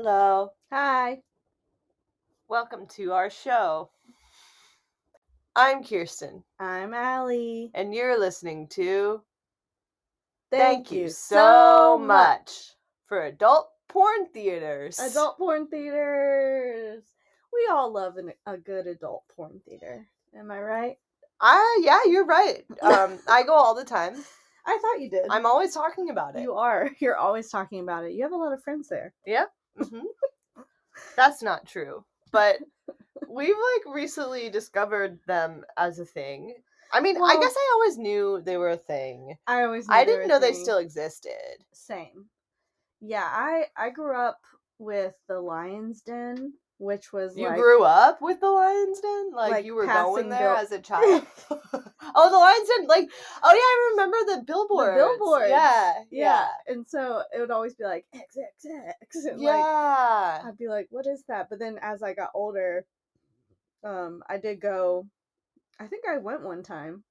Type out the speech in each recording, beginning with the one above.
Hello. Hi. Welcome to our show. I'm Kirsten, I'm Allie. and you're listening to Thank you so much. for Adult Porn Theaters. Adult porn theaters. We all love a good adult porn theater. Am I right? Yeah, you're right. I go all the time. I thought you did. I'm always talking about it. You are. You're always talking about it. You have a lot of friends there. Yep. That's not true. But we've recently discovered them as a thing. I mean, I guess I always knew they were a thing. I didn't know they still existed. Same. Yeah, I grew up with the Lion's Den, which was You grew up with the Lion's Den? Like you were going there as a child? Oh, the Lion's Den, I remember the billboards. The billboards. Yeah. And so it would always be like, XXX. And yeah. I'd be like, what is that? But then as I got older, I did go, I think I went one time.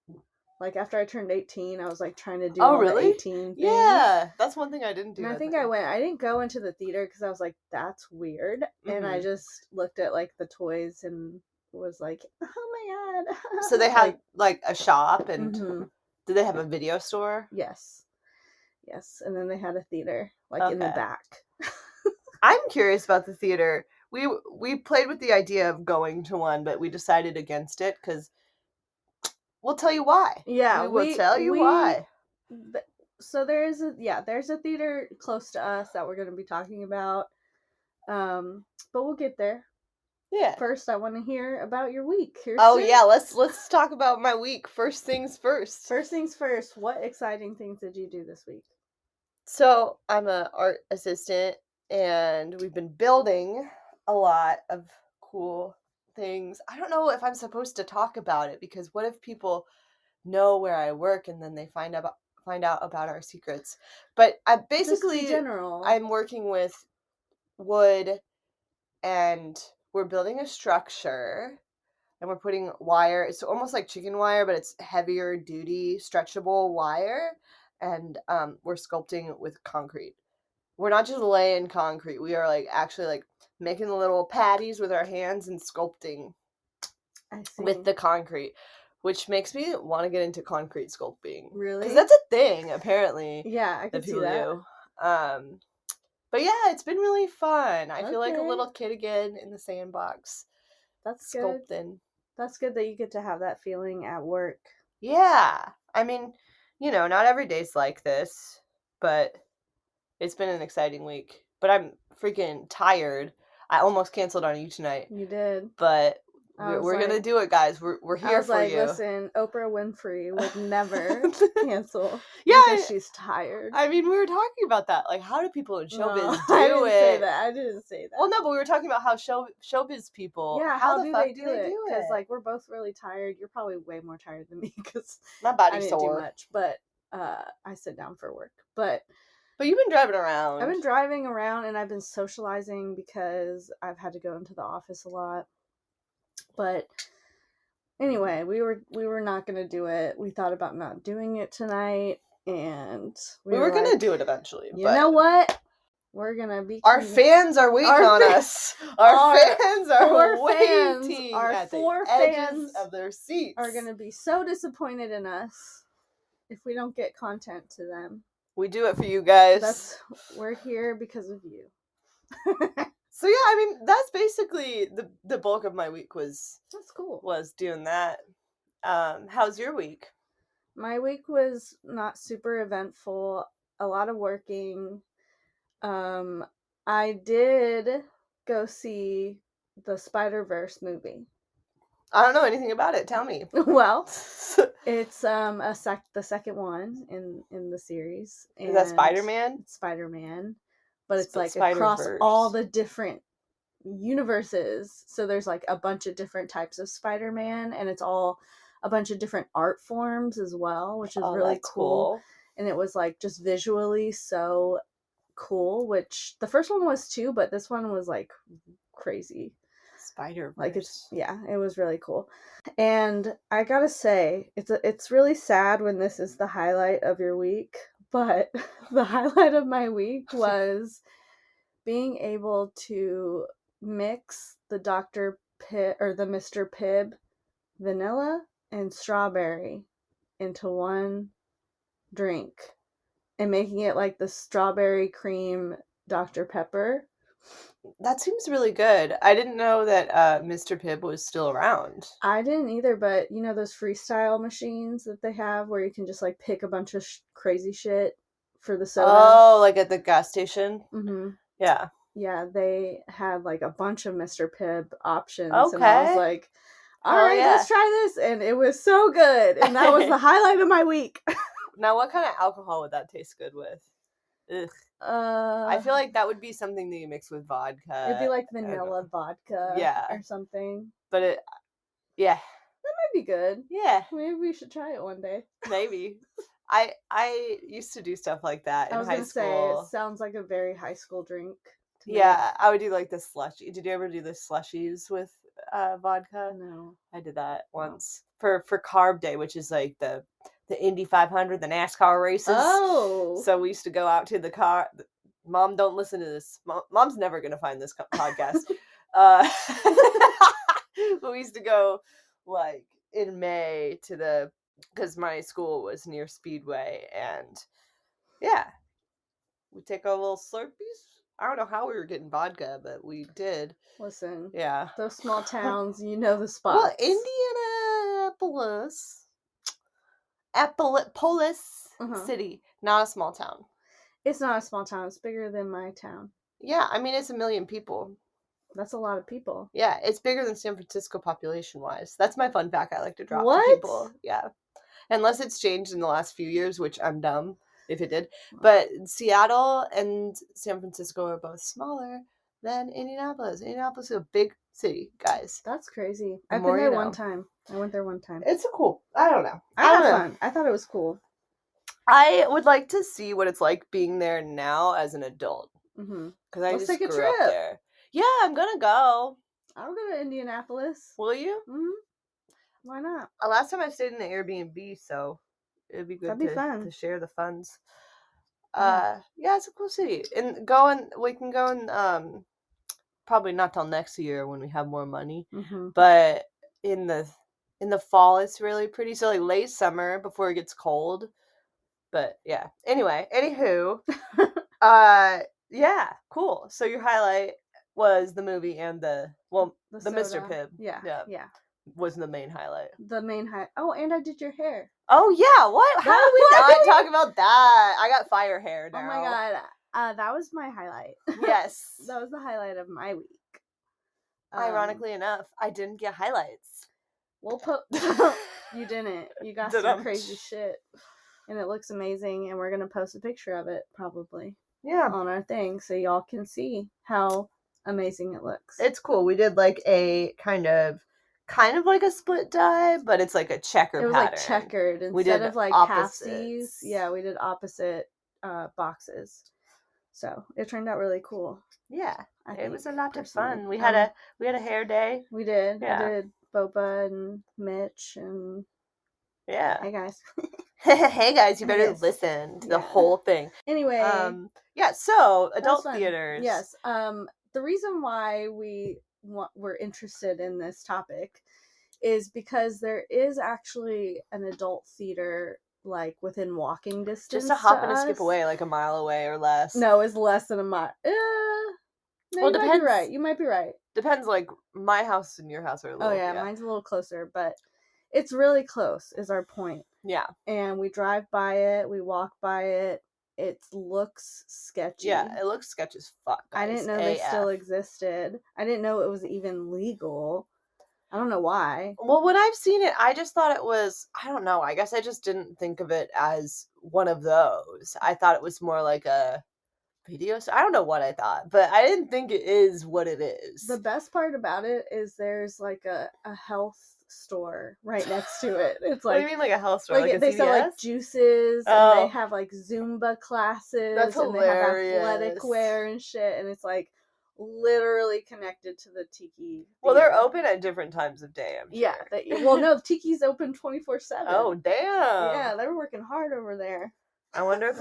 After I turned 18, I was trying to do all the 18 things. Yeah, that's one thing I didn't do. And I think I went. I didn't go into the theater because I was like, that's weird. Mm-hmm. And I just looked at the toys and was like, oh my god. So they had a shop and did they have a video store? Yes. And then they had a theater in the back. I'm curious about the theater. We played with the idea of going to one, but we decided against it because we'll tell you why. Yeah, we will tell you why. So there's a theater close to us that we're going to be talking about. But we'll get there. Yeah. First, I want to hear about your week. Yeah, let's talk about my week. First things first. First things first. What exciting things did you do this week? So I'm an art assistant, and we've been building a lot of cool things. I don't know if I'm supposed to talk about it because what if people know where I work and then they find out about our secrets? But I basically, just in general, I'm working with wood, and we're building a structure, and we're putting wire. It's almost like chicken wire, but it's heavier duty, stretchable wire, and we're sculpting with concrete. We're not just laying concrete. We are actually making the little patties with our hands and sculpting with the concrete, which makes me want to get into concrete sculpting. Really? Because that's a thing, apparently. Yeah, I can see that. Do. But yeah, it's been really fun. I feel like a little kid again in the sandbox. That's sculpting. Good. That's good that you get to have that feeling at work. Yeah. I mean, not every day's like this, but it's been an exciting week. But I'm freaking tired. I almost canceled on you tonight. You did. But we're going to do it, guys. We're here for you. Listen, Oprah Winfrey would never cancel. Yeah. Because she's tired. I mean, we were talking about that. How do people in showbiz do it? I didn't say that. Well, no, but we were talking about how showbiz people... Yeah, how do they do it? Because, we're both really tired. You're probably way more tired than me because my body's I didn't sore. do much. But I sit down for work. But you've been driving around. I've been driving around, and I've been socializing because I've had to go into the office a lot. But anyway, we were not going to do it. We thought about not doing it tonight, and we were going to do it eventually. You know what? We're going to be... Our fans are waiting on us. Our fans are waiting. Our 4 fans of their seats are going to be so disappointed in us if we don't get content to them. We do it for you guys. We're here because of you. So yeah, I mean, that's basically the bulk of my week was... That's cool. Was doing that. How's your week? My week was not super eventful. A lot of working. I did go see the Spider-Verse movie. I don't know anything about it. Tell me. Well, it's the second one in the series. Is that Spider-Man? Spider-Man. But it's across all the different universes. So there's a bunch of different types of Spider-Man, and it's all a bunch of different art forms as well, which is really cool. And it was just visually so cool, which the first one was too, but this one was crazy. Spider-Verse. It was really cool. And I gotta say, it's really sad when this is the highlight of your week, but the highlight of my week was being able to mix the Dr. Pibb or the Mr. Pibb vanilla and strawberry into one drink and making it like the strawberry cream Dr. Pepper. That seems really good. I didn't know that Mr. Pibb was still around. I didn't either, but you know those freestyle machines that they have where you can just like pick a bunch of crazy shit for the soda? Oh, like at the gas station? Mm-hmm. Yeah. Yeah, they had like a bunch of Mr. Pibb options. Okay. And I was like, all right, let's try this. And it was so good. And that was the highlight of my week. Now, what kind of alcohol would that taste good with? Ugh. I feel like that would be something that you mix with vodka. It'd be like vanilla vodka or something. But yeah. That might be good. Yeah. Maybe we should try it one day. Maybe. I used to do stuff like that in high school. I was going to say, it sounds like a very high school drink. Yeah, I would do like the slushy. Did you ever do the slushies with vodka? No. I did that once. For Carb Day, which is like the Indy 500, the NASCAR races. Oh. So we used to go out to the car. Mom, don't listen to this. Mom's never going to find this podcast. But we used to go like in May to because my school was near Speedway, and yeah, we take our little Slurpees. I don't know how we were getting vodka, but we did. Listen. Yeah. Those small towns, you know the spots. Well, Indianapolis City, not a small town. It's not a small town. It's bigger than my town. Yeah, I mean, it's 1 million people. That's a lot of people. Yeah, it's bigger than San Francisco population-wise. That's my fun fact I like to drop to people. Yeah. Unless it's changed in the last few years, which I'm dumb if it did. But Seattle and San Francisco are both smaller than Indianapolis. Indianapolis is a big city, guys. That's crazy. I've been there one time. I went there one time. It's cool. I don't know. I had fun. I thought it was cool. I would like to see what it's like being there now as an adult. Mm-hmm. Because I just grew up there. Yeah, I'm going to go. I'll go to Indianapolis. Will you? Mm-hmm. Why not? Last time I stayed in the Airbnb, so it'd be good to share the funds. Yeah, it's a cool city. And we can go and probably not till next year when we have more money. Mm-hmm. But in the fall it's really pretty. So like late summer before it gets cold. But yeah. Anyway, anywho. Yeah, cool. So your highlight was the movie and the Mr. Pibb. Yeah. Was the main highlight. The main highlight. Oh, and I did your hair. Oh yeah, what? How did we not talk about that? I got fire hair now. Oh my god, that was my highlight. Yes, that was the highlight of my week. Ironically enough, I didn't get highlights. We'll put. You didn't. You got some crazy shit, and it looks amazing. And we're gonna post a picture of it probably. Yeah. On our thing, so y'all can see how amazing it looks. It's cool. We did like a kind of like a split dye, but it's like a checker pattern. It was like checkered instead of like halfsies. Yeah, we did opposite boxes. So it turned out really cool. Yeah, it was a lot of fun. We had a hair day. We did. Yeah. We did Boba and Mitch and yeah. Hey guys. Hey guys, you better listen to the whole thing. Anyway. Yeah. So adult theaters. Yes. The reason why we're interested in this topic is because there is actually an adult theater like within walking distance. Just a hop and a skip away, like a mile away or less. No, it's less than a mile. No, well, depends. Might be right. You might be right. Depends. Like my house and your house are a little. Oh yeah, mine's a little closer, but it's really close. Is our point. Yeah. And we drive by it. We walk by it. It looks sketchy. Yeah, it looks sketchy as fuck. Guys. I didn't know they still existed. I didn't know it was even legal. I don't know why. Well, when I've seen it, I just thought it was, I don't know, I guess I just didn't think of it as one of those. I thought it was more like a video. I don't know what I thought, but I didn't think it is what it is. The best part about it is there's like a health store right next to it. It's like, what do you mean like a health store? Like they sell like juices and they have like Zumba classes. That's and hilarious. They have athletic wear and shit, and it's like literally connected to the Tiki. Well, they're open at different times of day, I'm sure. Yeah. Well, no, Tiki's open 24/7. Oh, damn. Yeah, they were working hard over there. I wonder if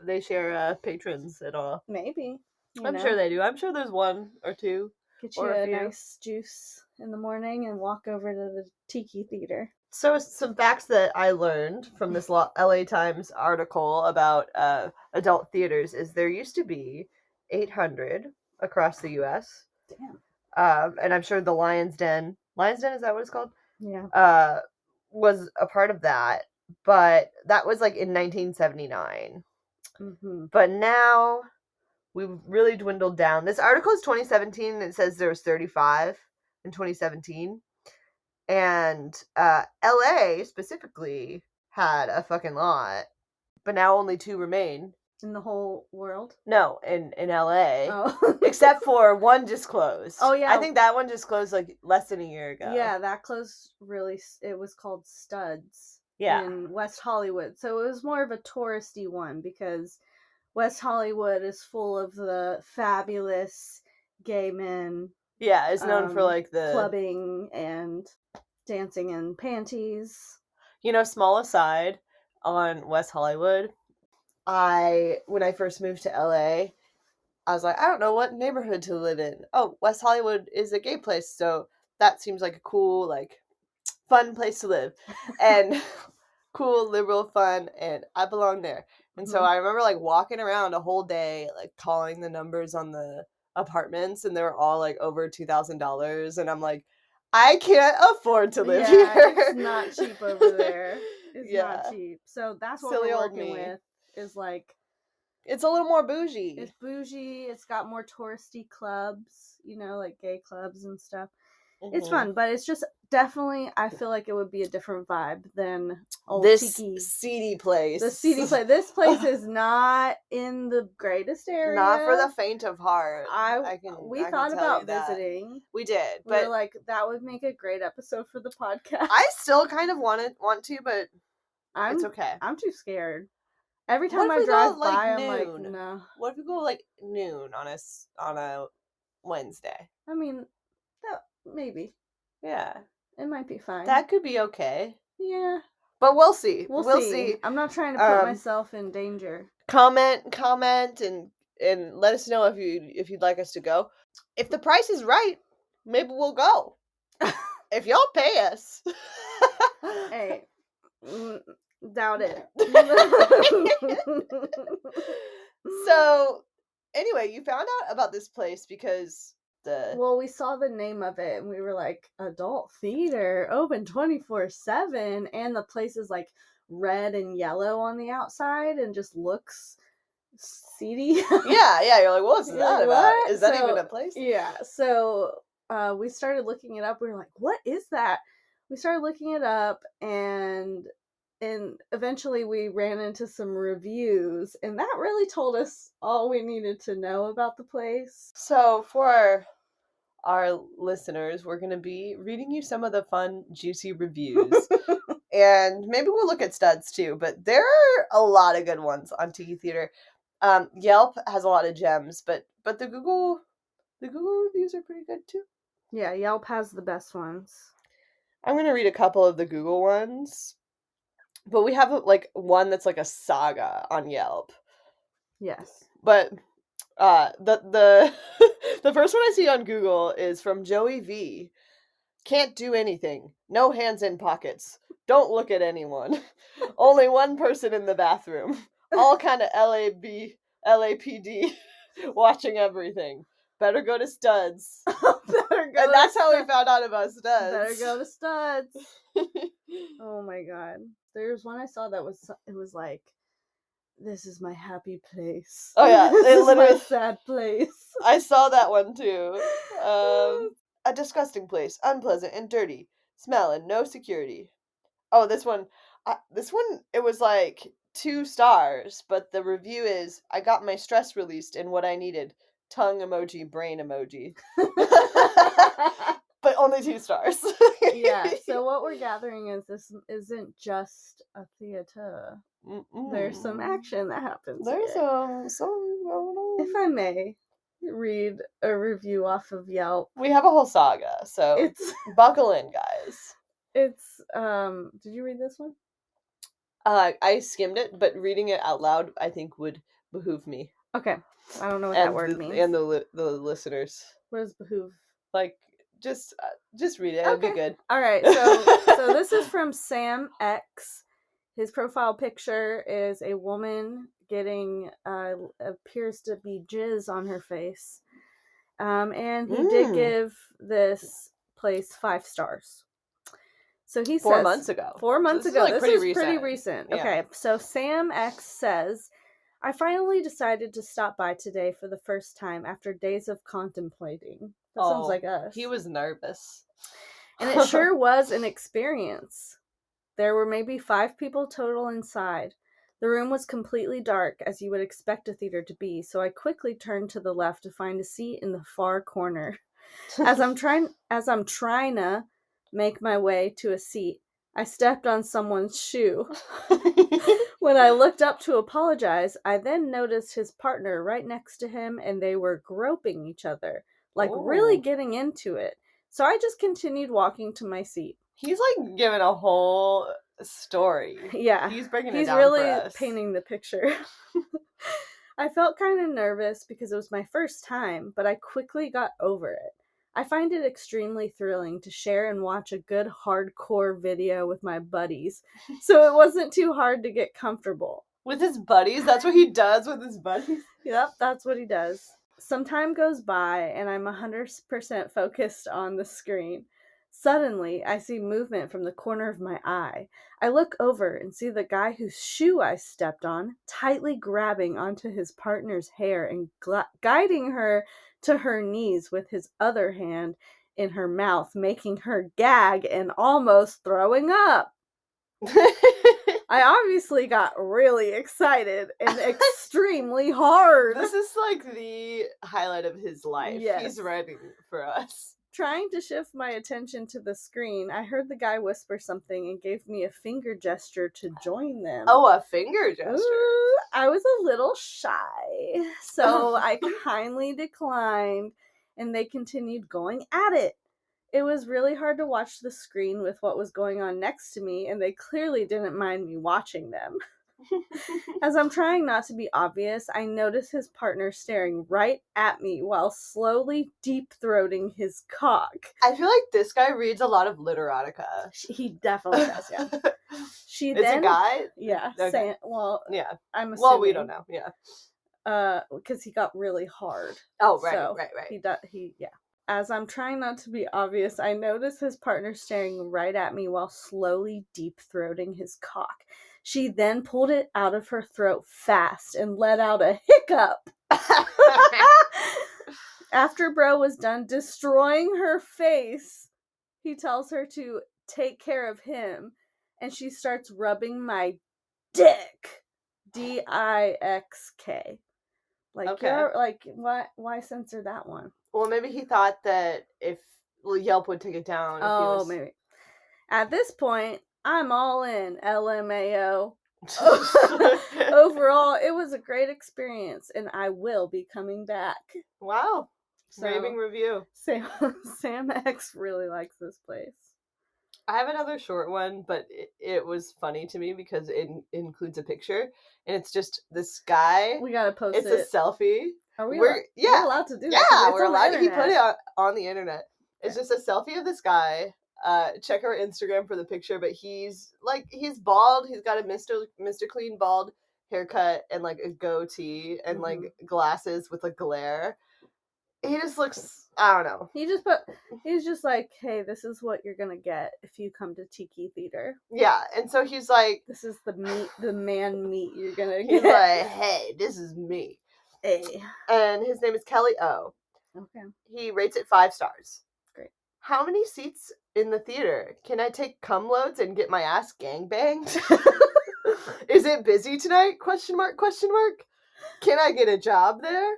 they share patrons at all. Maybe. I'm sure they do. I'm sure there's one or two. Get you a nice juice in the morning and walk over to the Tiki Theater. So some facts that I learned from this LA Times article about adult theaters is there used to be 800 across the U.S. Damn. And I'm sure the Lion's Den, is that what it's called? Yeah. Was a part of that, but that was like in 1979. Mm-hmm. But now we've really dwindled down. This article is 2017, and it says there was 35 in 2017. And LA specifically had a fucking lot, but now only 2 remain. In the whole world? No, in LA. Oh. Except for one just closed. Oh, yeah. I think that one just closed like less than a year ago. Yeah, that closed it was called Studs. Yeah. In West Hollywood. So it was more of a touristy one because West Hollywood is full of the fabulous gay men. Yeah, it's known for like the clubbing and dancing in panties. Small aside on West Hollywood, when I first moved to LA, I was like, I don't know what neighborhood to live in. Oh, West Hollywood is a gay place, so that seems like a cool, like, fun place to live. And cool, liberal, fun, and I belong there. And so I remember, like, walking around a whole day, like, calling the numbers on the apartments, and they were all, like, over $2,000, and I'm like, I can't afford to live here. It's not cheap over there. It's not cheap. So that's what we're working with, is, like... It's a little more bougie. It's bougie. It's got more touristy clubs, like gay clubs and stuff. Mm-hmm. It's fun, but it's just definitely, I feel like it would be a different vibe than old Tiki. Seedy place. The seedy place. This place is not in the greatest area. Not for the faint of heart. We thought about visiting. We did, but we were like, that would make a great episode for the podcast. I still kind of want to, but it's okay. I'm too scared. Every time I drive by, I'm like, no. What if we go like noon on a Wednesday? I mean, maybe. Yeah. It might be fine. That could be okay. Yeah. But we'll see. We'll see. I'm not trying to put myself in danger. Comment, and let us know if you'd like us to go. If the price is right, maybe we'll go. If y'all pay us. Hey. Doubt it. So, anyway, you found out about this place because we saw the name of it and we were like, adult theater, open 24/7, and the place is like red and yellow on the outside and just looks seedy. Yeah, you're like, what's that about? Is that even a place? Yeah, so we started looking it up. We were like, what is that? We started looking it up, and eventually we ran into some reviews, and that really told us all we needed to know about the place. So for our listeners, we're going to be reading you some of the fun, juicy reviews. And maybe we'll look at Studs too, but there are a lot of good ones on Tiki Theater. Yelp has a lot of gems, but the Google reviews are pretty good too. Yeah, Yelp has the best ones. I'm going to read a couple of the Google ones. But we have one that's like a saga on Yelp. Yes. But the the first one I see on Google is from Joey V. Can't do anything. No hands in pockets. Don't look at anyone. Only one person in the bathroom. All kind of LAPD watching everything. Better go to Studs. And that's how we found out about Studs. Better go to Studs. Oh my god. There's one I saw that was like, this is my happy place. Oh yeah, this is my sad place. I saw that one too. A disgusting place, unpleasant and dirty, smell and no security. Oh, this one, it was like 2 stars, but the review is, I got my stress released in what I needed. Tongue emoji, brain emoji. But only 2 stars. Yeah, so what we're gathering is this isn't just a theater. Mm-mm. There's some action that happens. There's some going on. If I may read a review off of Yelp. We have a whole saga, so buckle in, guys. It's, did you read this one? I skimmed it, but reading it out loud, I think, would behoove me. Okay. I don't know what that word means. And the listeners. What does behoove? Like, just read it. Okay. It'll be good. All right. So this is from Sam X. His profile picture is a woman getting appears to be jizz on her face. And he did give this place 5 stars. So he 4 says months ago. 4 months ago. This is pretty recent. Yeah. Okay. So Sam X says, I finally decided to stop by today for the first time after days of contemplating. That sounds like us. He was nervous. And it sure was an experience. There were maybe 5 people total inside. The room was completely dark, as you would expect a theater to be, so I quickly turned to the left to find a seat in the far corner. As I'm trying to make my way to a seat, I stepped on someone's shoe. When I looked up to apologize, I then noticed his partner right next to him, and they were groping each other, like really getting into it. So I just continued walking to my seat. He's like giving a whole story. Yeah. He's breaking it down for us. He's really painting the picture. I felt kind of nervous because it was my first time, but I quickly got over it. I find it extremely thrilling to share and watch a good hardcore video with my buddies, so it wasn't too hard to get comfortable. With his buddies? That's what he does with his buddies? Yep, that's what he does. Some time goes by, and I'm 100% focused on the screen. Suddenly, I see movement from the corner of my eye. I look over and see the guy whose shoe I stepped on tightly grabbing onto his partner's hair and guiding her to her knees with his other hand in her mouth, making her gag and almost throwing up. I obviously got really excited and extremely hard. This is like the highlight of his life. Yes. He's writing for us. Trying to shift my attention to the screen, I heard the guy whisper something and gave me a finger gesture to join them. Oh, a finger gesture. Ooh, I was a little shy, so I kindly declined, and they continued going at it. It was really hard to watch the screen with what was going on next to me, and they clearly didn't mind me watching them. As I'm trying not to be obvious, I notice his partner staring right at me while slowly deep-throating his cock. I feel like this guy reads a lot of literotica. He definitely does, yeah. It's a guy? Yeah. Okay. Yeah. I'm assuming. Well, we don't know, yeah. Because he got really hard. Oh, right, so right. Yeah. As I'm trying not to be obvious, I notice his partner staring right at me while slowly deep-throating his cock. She then pulled it out of her throat fast and let out a hiccup. After bro was done destroying her face, he tells her to take care of him, and she starts rubbing my dick. D-I-X-K. Like, okay. Why censor that one? Well, maybe he thought that if Yelp would take it down. Oh, maybe. At this point, I'm all in, LMAO. Overall, it was a great experience, and I will be coming back. Wow. Raving review. Sam X really likes this place. I have another short one, but it was funny to me because it includes a picture, and it's just this guy. We gotta post it. It's a selfie. Are we we're allowed to do that? Yeah, we're allowed. He put it on the internet. It's just a selfie of this guy. Check our Instagram for the picture, but he's bald. He's got a Mr. Clean bald haircut and like a goatee and like glasses with a glare. He just looks, I don't know. He's just like, hey, this is what you're gonna get if you come to Tiki Theater. Yeah, and so he's like, this is the man meat you're gonna He's get. like, hey, this is me. Hey. And his name is Kelly O. Okay. He rates it 5 stars. Great. How many seats in the theater? Can I take cum loads and get my ass gangbanged? Is it busy tonight? Question mark. Can I get a job there?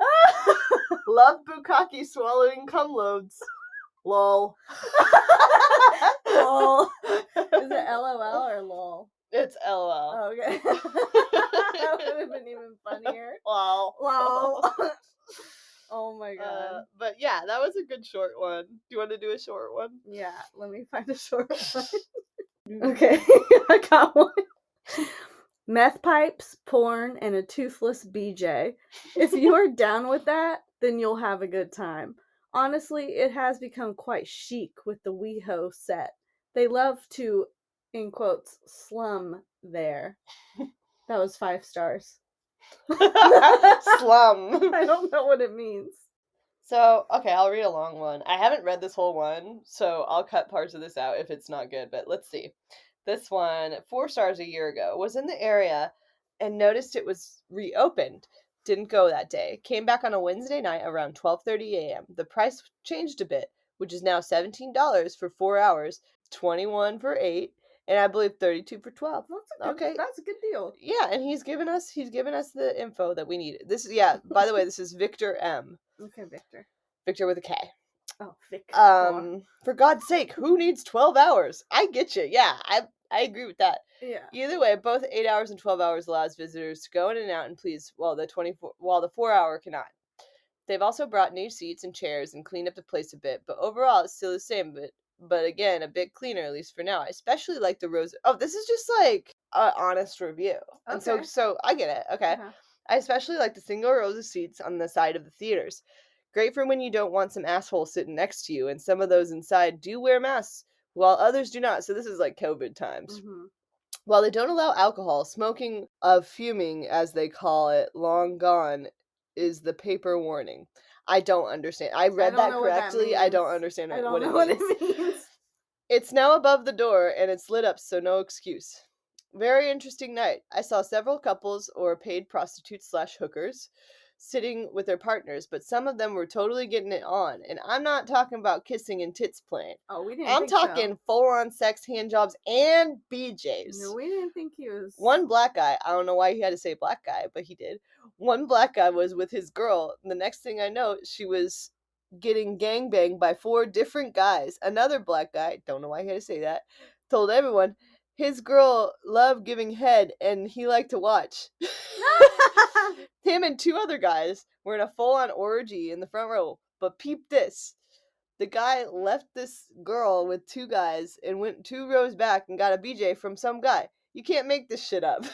Love bukkake swallowing cum loads. Lol. Lol. Is it LOL or LOL? It's LOL. Oh, okay. That would have been even funnier. Lol. Oh my god. But yeah, that was a good short one. Do you want to do a short one? Yeah, let me find a short one. Okay, I got one. Meth pipes, porn, and a toothless BJ. If you're down with that, then you'll have a good time. Honestly, it has become quite chic with the WeHo set. They love to, in quotes, slum there. That was 5 stars. Slum. I don't know what it means. So, okay, I'll read a long one. I haven't read this whole one, so I'll cut parts of this out if it's not good, but let's see. This one, 4 stars a year ago, was in the area and noticed it was reopened. Didn't go that day. Came back on a Wednesday night around 12:30 a.m. The price changed a bit, which is now $17 for 4 hours, 21 for 8, and I believe 32 for 12. That's a good deal. Yeah, and he's given us the info that we needed. This is by the way, this is Victor M. Okay, Victor. Victor with a K. Oh, Victor. For God's sake, who needs 12 hours? I get you. Yeah, I agree with that. Yeah. Either way, both 8 hours and 12 hours allows visitors to go in and out and please, while the 4 hour cannot. They've also brought new seats and chairs and cleaned up the place a bit, but overall it's still the same, but again, a bit cleaner, at least for now. I especially like the rose. Oh, this is just like an honest review. Okay. And so I get it. Okay. Uh-huh. I especially like the single rows of seats on the side of the theaters. Great for when you don't want some asshole sitting next to you, and some of those inside do wear masks, while others do not. So this is like COVID times. Mm-hmm. While they don't allow alcohol, smoking of fuming, as they call it, long gone, is the paper warning. I don't understand. I read that correctly. I don't understand what it means. It's now above the door, and it's lit up, so no excuse. Very interesting night. I saw several couples or paid prostitutes / hookers sitting with their partners, but some of them were totally getting it on. And I'm not talking about kissing and tits playing. Oh, we didn't. I'm talking full-on sex, handjobs, and BJs. No, we didn't think he was. One black guy, I don't know why he had to say black guy, but he did. One black guy was with his girl. The next thing I know, she was getting gangbanged by 4 different guys. Another black guy, don't know why he had to say that, told everyone his girl loved giving head and he liked to watch. Him and 2 other guys were in a full-on orgy in the front row. But peep this. The guy left this girl with 2 guys and went 2 rows back and got a BJ from some guy. You can't make this shit up.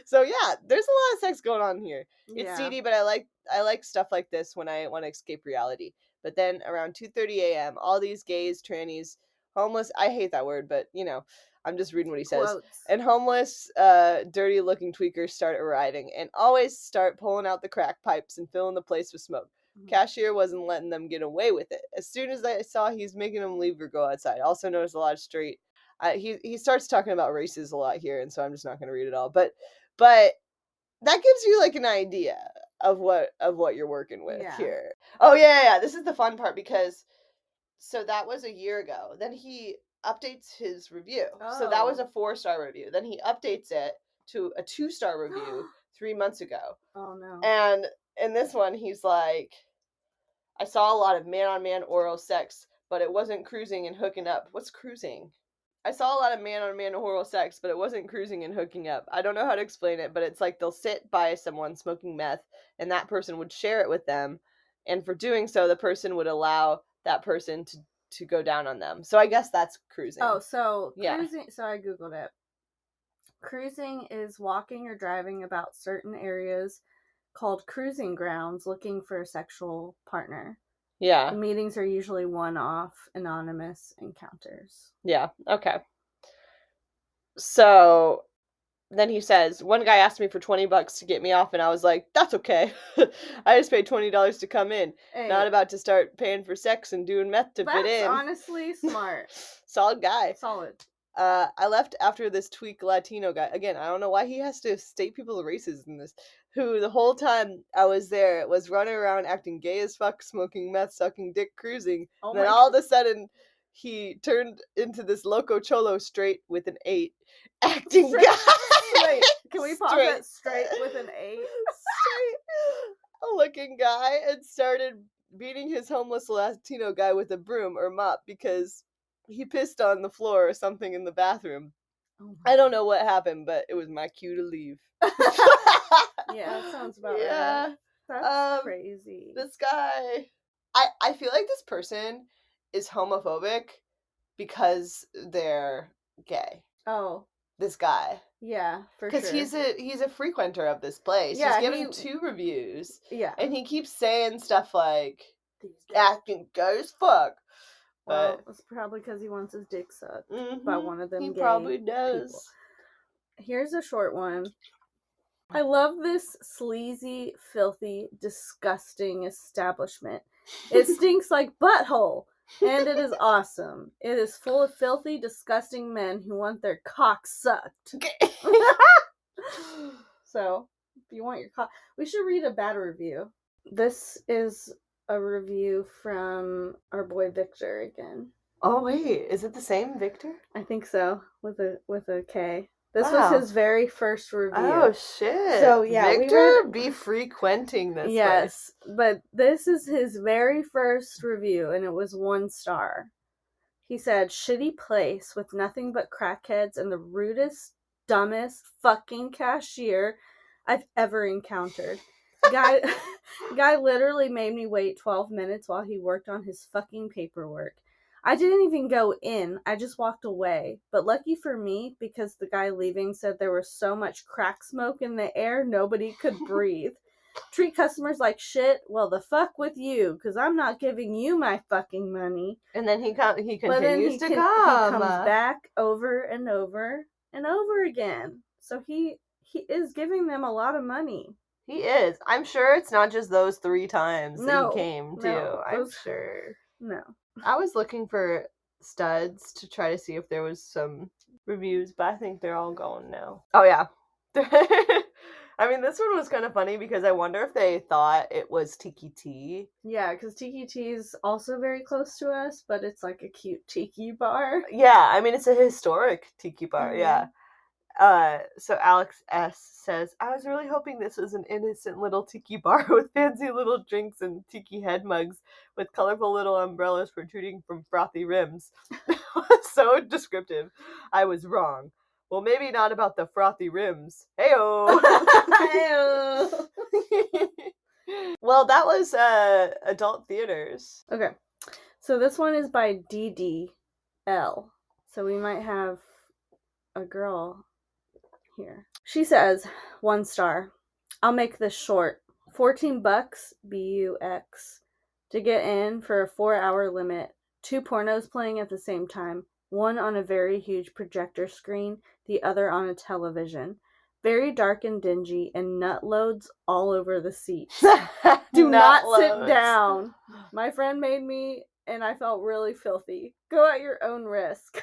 So yeah, there's a lot of sex going on here. It's seedy, but I like stuff like this when I want to escape reality. But then around 2:30 a.m., all these gays, trannies, homeless, I hate that word, but you know, I'm just reading what he says. Quotes. And homeless, dirty-looking tweakers start arriving and always start pulling out the crack pipes and filling the place with smoke. Mm-hmm. Cashier wasn't letting them get away with it. As soon as I saw he's making them leave or go outside. Also noticed a lot of straight. He starts talking about races a lot here, and so I'm just not going to read it all. But that gives you like an idea of what you're working with here. Oh yeah. This is the fun part because so that was a year ago. Then he updates his review. Oh. So that was a 4-star review. Then he updates it to a 2-star review 3 months ago. Oh no. And in this one he's like, I saw a lot of man-on-man oral sex, but it wasn't cruising and hooking up. What's cruising? I saw a lot of man-on-man oral sex, but it wasn't cruising and hooking up. I don't know how to explain it, but it's like they'll sit by someone smoking meth, and that person would share it with them, and for doing so, the person would allow that person to go down on them. So I guess that's cruising. Oh, so cruising. So I googled it. Cruising is walking or driving about certain areas called cruising grounds, looking for a sexual partner. Yeah. The meetings are usually one-off, anonymous encounters. Yeah, okay. So then he says, one guy asked me for $20 to get me off, and I was like, that's okay. I just paid $20 to come in. Hey. Not about to start paying for sex and doing meth to fit in. That's honestly smart. Solid guy. Solid. I left after this tweak Latino guy. Again, I don't know why he has to state people's races in this. Who the whole time I was there was running around acting gay as fuck, smoking meth, sucking dick, cruising. And then all of a sudden, he turned into this loco cholo straight with an 8, acting straight. Guy. Wait, can we pause that? Straight with an 8? Straight looking guy, and started beating his homeless Latino guy with a broom or mop because he pissed on the floor or something in the bathroom. Oh I don't know what happened, but it was my cue to leave. Yeah, that sounds about right. That's crazy. This guy, I feel like this person is homophobic because they're gay. Oh. this guy. Yeah, for sure. Because he's a frequenter of this place. Yeah, he's given 2 reviews. Yeah. And he keeps saying stuff like, acting good as fuck. Well, it's probably because he wants his dick sucked by one of them. He probably does. People. Here's a short one. I love this sleazy, filthy, disgusting establishment. It stinks like butthole, and it is awesome. It is full of filthy, disgusting men who want their cock sucked. So, if you want your cock... We should read a bad review. This is a review from our boy Victor again. Oh, wait. Is it the same Victor? I think so, with a K. This was his very first review. Oh, shit. So, yeah. Victor be frequenting this Yes, but this is his very first review, and it was 1 star. He said, shitty place with nothing but crackheads and the rudest, dumbest fucking cashier I've ever encountered. Guy literally made me wait 12 minutes while he worked on his fucking paperwork. I didn't even go in. I just walked away. But lucky for me, because the guy leaving said there was so much crack smoke in the air, nobody could breathe. Treat customers like shit? Well, the fuck with you, because I'm not giving you my fucking money. And then he continues to come. He comes back over and over and over again. So he is giving them a lot of money. He is. I'm sure it's not just those 3 times that he came to. No, I'm sure. No. I was looking for studs to try to see if there was some reviews, but I think they're all gone now. Oh, yeah. I mean, this one was kind of funny because I wonder if they thought it was Tiki Tea. Yeah, because Tiki Tea is also very close to us, but it's like a cute tiki bar. Yeah, I mean, it's a historic tiki bar, yeah. So Alex S. says, I was really hoping this was an innocent little tiki bar with fancy little drinks and tiki head mugs with colorful little umbrellas protruding from frothy rims. So descriptive. I was wrong. Well, maybe not about the frothy rims. Heyo! Heyo! Well, that was Adult Theaters. Okay. So this one is by DDL. So we might have a girl here. She says, 1 star. I'll make this short. $14 BUX to get in for a 4-hour limit. 2 pornos playing at the same time. One on a very huge projector screen, the other on a television. Very dark and dingy, and nut loads all over the seats. Do not sit down. My friend made me, and I felt really filthy. Go at your own risk.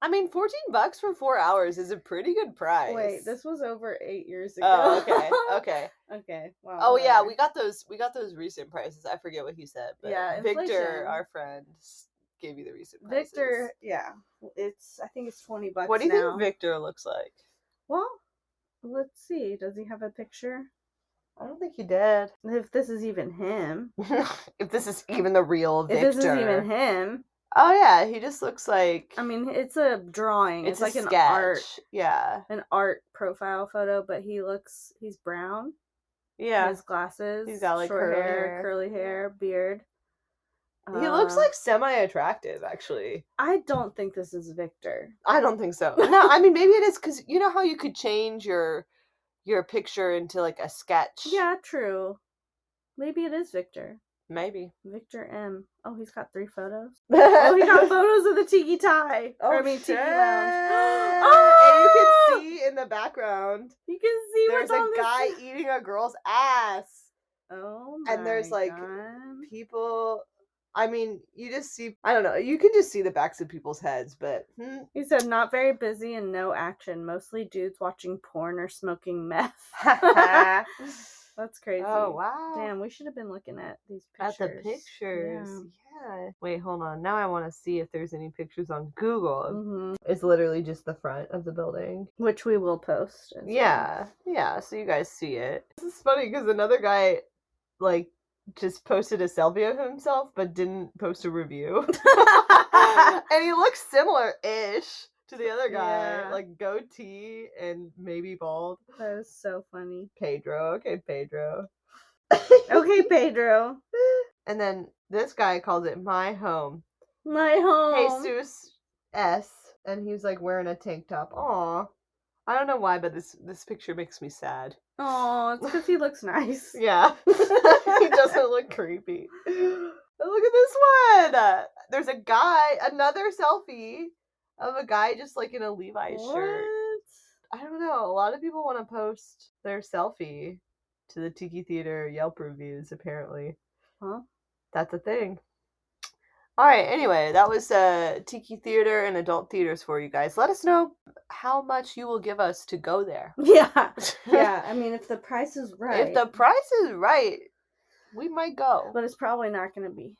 I mean, $14 for 4 hours is a pretty good price. Wait, this was over 8 years ago. Oh, okay. Okay. Wow. Oh, yeah, we got those recent prices. I forget what he said, but yeah, Victor, our friend, gave you the recent prices. Victor, yeah, I think it's $20 now. What do you think Victor looks like? Well, let's see. Does he have a picture? I don't think he did. If this is even him. If this is even the real Victor. If this is even him. Oh, yeah, he just looks like... I mean, it's a drawing. It's like an sketch. Art. Yeah. An art profile photo, but he's brown. Yeah. He has glasses. He's got like curly hair, beard. He looks like semi-attractive, actually. I don't think this is Victor. I don't think so. No, I mean, maybe it is, because you know how you could change your picture into like a sketch? Yeah, true. Maybe it is Victor. Maybe. Victor M. Oh, he's got 3 photos. Oh, he got photos of the Tiki Thai. Tiki Lounge. Oh! And you can see in the background. You can see there's a guy eating a girl's ass. Oh my And there's like God. people. I mean, you just see. I don't know. You can just see the backs of people's heads, but he said not very busy and no action. Mostly dudes watching porn or smoking meth. That's crazy. Oh, wow. Damn, we should have been looking at these pictures. At the pictures. Yeah. Wait, hold on. Now I want to see if there's any pictures on Google. Mm-hmm. It's literally just the front of the building. Which we will post. Yeah. Well. Yeah, so you guys see it. This is funny because another guy, like, just posted a selfie of himself, but didn't post a review. And he looks similar-ish to the other guy. Yeah. Like, goatee and maybe bald. That is so funny. Pedro. Okay, Pedro. Okay, Pedro. And then this guy calls it My Home. My home. Jesus S. And he's like wearing a tank top. Aw. I don't know why, but this picture makes me sad. Oh, it's because he looks nice. Yeah. He doesn't look creepy. Look at this one. There's a guy, another selfie of a guy just like in a Levi's shirt. I don't know. A lot of people want to post their selfie to the Tiki Theater Yelp reviews, apparently. Huh? That's a thing. All right, anyway, that was Tiki Theater and adult theaters for you guys. Let us know how much you will give us to go there. Yeah. Yeah, I mean, if the price is right. If the price is right, we might go. But it's probably not going to be.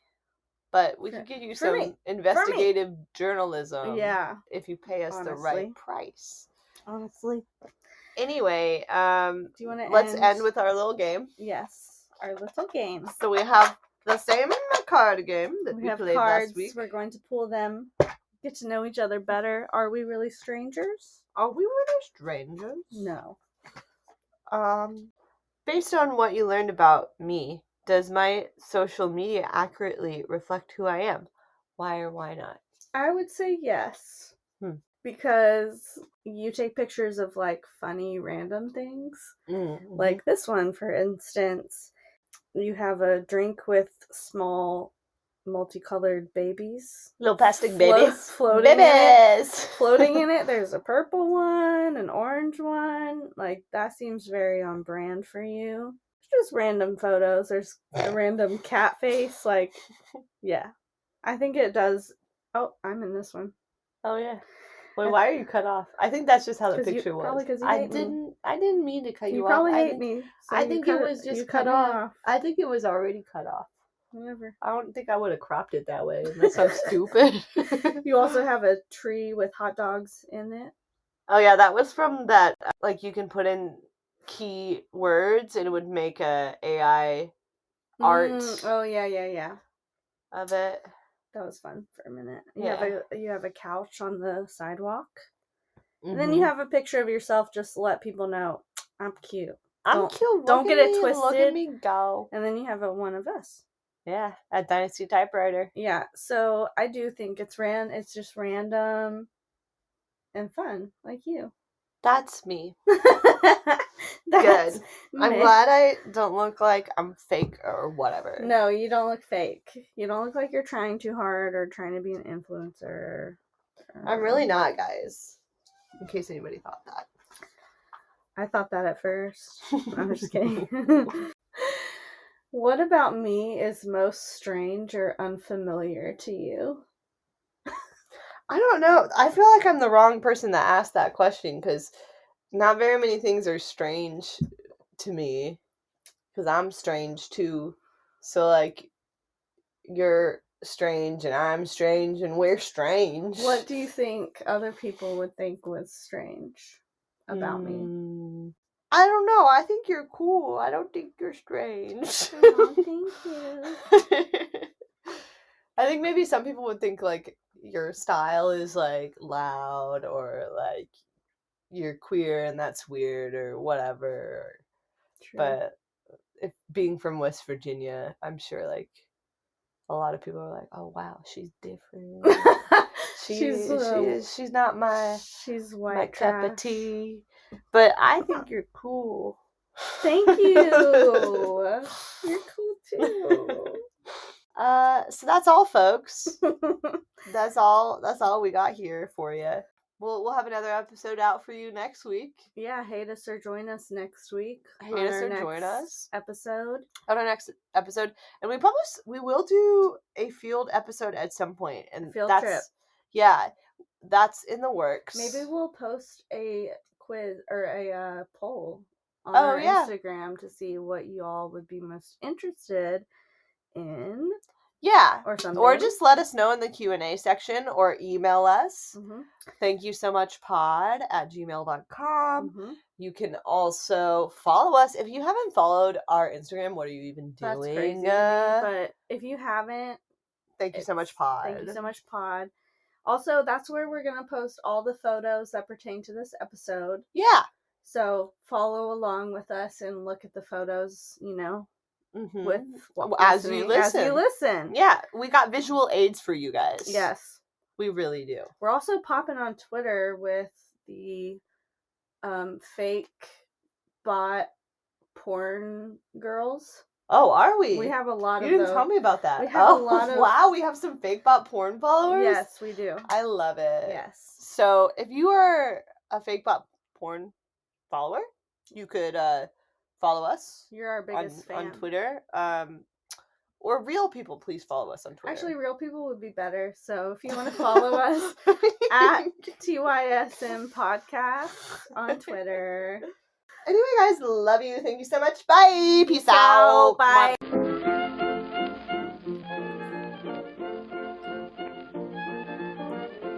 But we could give you some investigative journalism. Yeah. If you pay us the right price. Honestly. Anyway, do you want to let's end with our little game. Yes, our little game. So we have the same in the card game that we played cards. Last week. We're going to pull them, get to know each other better. Are we really strangers? Are we really strangers? No. Based on what you learned about me, does my social media accurately reflect who I am? Why or why not? I would say yes. Because you take pictures of, like, funny random things. Mm-hmm. Like this one, for instance. You have a drink with small, multicolored babies. Little plastic babies. Floating babies! Floating in it. There's a purple one, an orange one. Like, that seems very on brand for you. Just random photos. There's a random cat face. Like, yeah. I think it does. Oh, I'm in this one. Oh, yeah. Wait, why are you cut off? I think that's just how the picture was. Probably because you hate me. I didn't mean to cut you off. You probably hate me. So I think it was just cut off. I think it was already cut off. Whatever. I don't think I would have cropped it that way unless I'm stupid. You also have a tree with hot dogs in it. Oh, yeah. That was from that, like, you can put in key words and it would make a AI art. Oh, yeah. Of it. That was fun for a minute. You have a couch on the sidewalk. Mm-hmm. And then you have a picture of yourself just to let people know, I'm cute. I'm cute. Don't get it twisted. Look at me go. And then you have one of us. Yeah, at Dynasty Typewriter. Yeah, so I do think it's just random and fun, like you. That's me. Good. I'm glad I don't look like I'm fake or whatever. No, you don't look fake. You don't look like you're trying too hard or trying to be an influencer. I'm really not, guys. In case anybody thought that. I thought that at first. I'm just kidding. What about me is most strange or unfamiliar to you? I don't know. I feel like I'm the wrong person to ask that question because not very many things are strange to me because I'm strange too. So, like, you're strange and I'm strange and we're strange. What do you think other people would think was strange about me? I don't know. I think you're cool. I don't think you're strange. Oh, thank you. I think maybe some people would think, like, your style is, like, loud or, like, you're queer and that's weird or whatever. True. But if being from West Virginia, I'm sure, like, a lot of people are like, oh, wow, she's different. She's not my cup of tea. But I think you're cool. Thank you. You're cool too. So that's all, folks. That's all we got here for you. We'll have another episode out for you next week. Yeah, hate us or join us next week. Hate us or join us episode. On our next episode, and we will do a field episode at some point, and field trip. Yeah, that's in the works. Maybe we'll post a quiz or a poll on our Instagram to see what you all would be most interested in. Yeah. Or something. Or just let us know in the Q&A section or email us. Mm-hmm. Thank you so much pod@gmail.com. Mm-hmm. You can also follow us. If you haven't followed our Instagram, what are you even doing? That's crazy. But if you haven't, thank you so much pod. Thank you so much pod. Also, that's where we're going to post all the photos that pertain to this episode. Yeah. So follow along with us and look at the photos, Mm-hmm. With as you listen. Yeah, we got visual aids for you guys. Yes. We really do. We're also popping on Twitter with the fake bot porn girls. Oh, are we? We have a lot of You didn't tell me about that. We have a lot of... Wow, we have some fake bot porn followers? Yes, we do. I love it. Yes. So, if you are a fake bot porn follower, you could follow us. You're our biggest fan. On Twitter. Or real people, please follow us on Twitter. Actually, real people would be better. So if you want to follow us at TYSM Podcast on Twitter. Anyway, guys, love you. Thank you so much. Bye. Peace out. Bye.